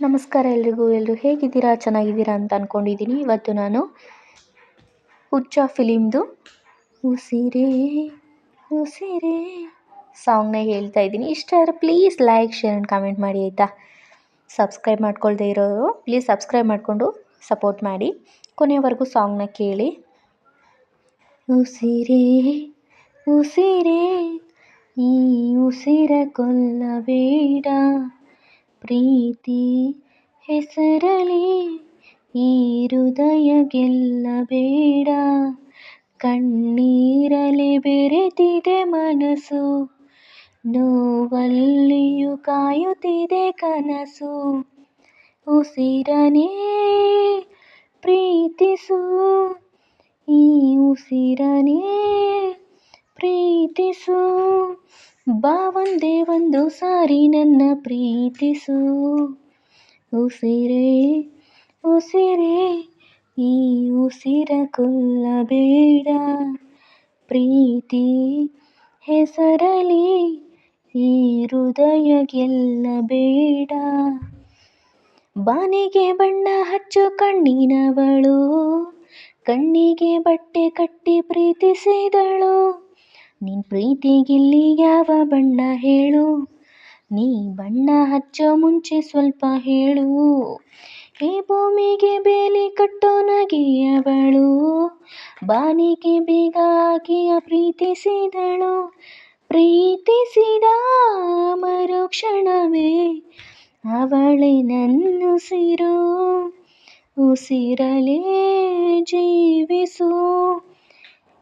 ನಮಸ್ಕಾರ ಎಲ್ರಿಗೂ. ಎಲ್ಲರೂ ಹೇಗಿದ್ದೀರಾ? ಚೆನ್ನಾಗಿದ್ದೀರಾ ಅಂತ ಅಂದ್ಕೊಂಡಿದ್ದೀನಿ. ಇವತ್ತು ನಾನು ಹುಚ್ಚ ಫಿಲಿಮ್ದು ಉಸಿರೇ ಉಸಿರೇ ಸಾಂಗ್ನ ಹೇಳ್ತಾ ಇದ್ದೀನಿ. ಇಷ್ಟ ಆದರೆ please like, share and comment ಮಾಡಿ ಆಯಿತಾ. ಸಬ್ಸ್ಕ್ರೈಬ್ ಮಾಡ್ಕೊಳ್ದೇ ಇರೋರು ಪ್ಲೀಸ್ ಸಬ್ಸ್ಕ್ರೈಬ್ ಮಾಡಿಕೊಂಡು ಸಪೋರ್ಟ್ ಮಾಡಿ. ಕೊನೆಯವರೆಗೂ ಸಾಂಗ್ನ ಕೇಳಿ. ಉಸಿರೇ ಉಸಿರೇ ಈ ಉಸಿರ ಕೊಲ್ಲಬೇಡ, ಪ್ರೀತಿ ಹೆಸರಲಿ ಈ ಹೃದಯ ಗೆಲ್ಲಬೇಡ. ಕಣ್ಣೀರಲಿ ಬೆರೆತಿದೆ ಮನಸ್ಸು, ನೋವಲ್ಲಿಯೂ ಕಾಯುತ್ತಿದೆ ಕನಸು. ಉಸಿರನೇ ಪ್ರೀತಿಸು, ಈ ಉಸಿರನೇ ಪ್ರೀತಿಸು. ಬಾ ಒಂದೇ ಒಂದು ಸಾರಿ ನನ್ನ ಪ್ರೀತಿಸು. ಉಸಿರೇ ಉಸಿರೇ ಈ ಉಸಿರ ಕೊಲ್ಲಬೇಡ, ಪ್ರೀತಿ ಹೆಸರಲಿ ಈ ಹೃದಯ ಗೆಲ್ಲಬೇಡ. ಬಾನಿಗೆ ಬಣ್ಣ ಹಚ್ಚು ಕಣ್ಣಿನವಳು, ಕಣ್ಣಿಗೆ ಬಟ್ಟೆ ಕಟ್ಟಿ ಪ್ರೀತಿಸಿದಳು. ನಿನ್ ಪ್ರೀತಿಗಿಲ್ಲಿ ಯಾವ ಬಣ್ಣ ಹೇಳು, ನೀ ಬಣ್ಣ ಹಚ್ಚೋ ಮುಂಚೆ ಸ್ವಲ್ಪ ಹೇಳು. ಈ ಭೂಮಿಗೆ ಬೇಲಿ ಕಟ್ಟೋ ನಗೆಯವಳು, ಬಾನಿಗೆ ಬೀಗ ಹಾಕಿಯ ಪ್ರೀತಿಸಿದಳು. ಪ್ರೀತಿಸಿದ ಮರುಕ್ಷಣವೇ ಅವಳೇ ನನ್ನುಸಿರು. ಉಸಿರಲೇ ಜೀವಿಸು,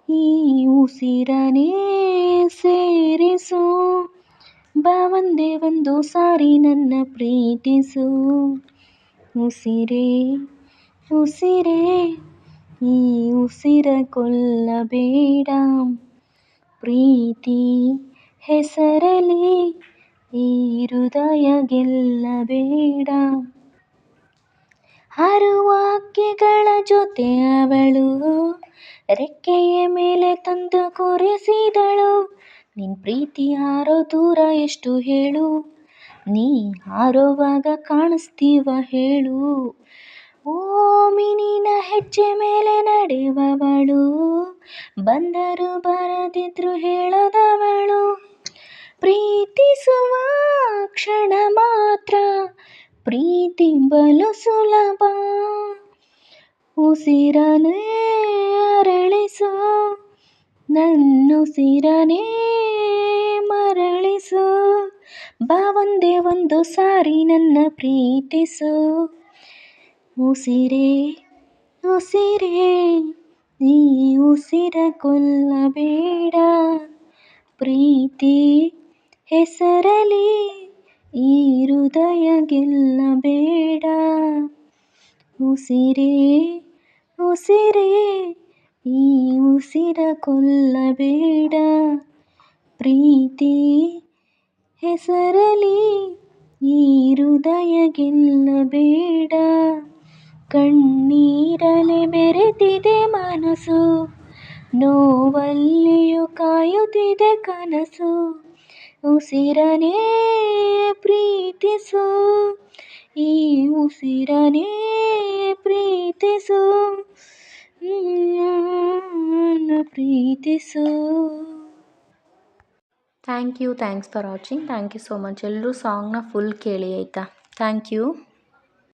ಈ ಉಸಿರನೇ ಸೇರಿಸು. ಬಾ ಒಂದೇ ಒಂದು ಸಾರಿ ನನ್ನ ಪ್ರೀತಿಸು. ಉಸಿರೇ ಉಸಿರೇ ಈ ಉಸಿರ ಕೊಲ್ಲಬೇಡ, ಪ್ರೀತಿ ಹೆಸರಲಿ ಈ ಹೃದಯ ಗೆಲ್ಲಬೇಡ. ಹಾರುವ ಹಕ್ಕಿಗಳ ಜೊತೆ ಅವಳು ರೆಕ್ಕೆಯ ಮೇಲೆ ತಂದು ಕೂರಿಸಿದಳು. ನಿನ್ ಪ್ರೀತಿ ಹಾರೋ ದೂರ ಎಷ್ಟು ಹೇಳು, ನೀ ಹಾರುವಾಗ ಕಾಣಿಸ್ತೀವ ಹೇಳು. ಓ ಮಿನಿನ ಹೆಜ್ಜೆ ಮೇಲೆ ನಡೆಯುವವಳು, ಬಂದರು ಬರದಿದ್ರು ಹೇಳದವಳು. ಪ್ರೀತಿಸುವ ಕ್ಷಣ ಮಾತ್ರ ಪ್ರೀತಿ ಬಲು ಸುಲಭ. ಉಸಿರನೇ ಅರಳಿಸು, ನನ್ನುಸಿರನೇ ಮರಳಿಸು. ಬಾ ಒಂದೇ ಒಂದು ಸಾರಿ ನನ್ನ ಪ್ರೀತಿಸು. ಉಸಿರೇ ಉಸಿರೇ ಈ ಉಸಿರ ಕೊಲ್ಲಬೇಡ, ಪ್ರೀತಿ ಹೆಸರಲಿ ಈ ಹೃದಯ ಗೆಲ್ಲಬೇಡ. ಉಸಿರೇ ಉಸಿರೇ ಈ ಉಸಿರ ಕೊಲ್ಲಬೇಡ, ಪ್ರೀತಿ ಹೆಸರಲಿ ಈ ಹೃದಯ ಗೆಲ್ಲಬೇಡ. ಕಣ್ಣೀರಲೆ ಬೆರೆತಿದೆ ಮನಸ್ಸು, ನೋವಲ್ಲಿಯೂ ಕಾಯುತ್ತಿದೆ ಕನಸು. ಉಸಿರನೇ ಪ್ರೀತಿಸು, ಈ ಉಸಿರನೇ ಪ್ರೀತಿಸು, ಪ್ರೀತಿಸು. Thanks for watching. Thank you so much. ಎಲ್ಲರೂ ಸಾಂಗ್ನ ಫುಲ್ ಕೇಳಿ ಆಯಿತಾ. Thank you.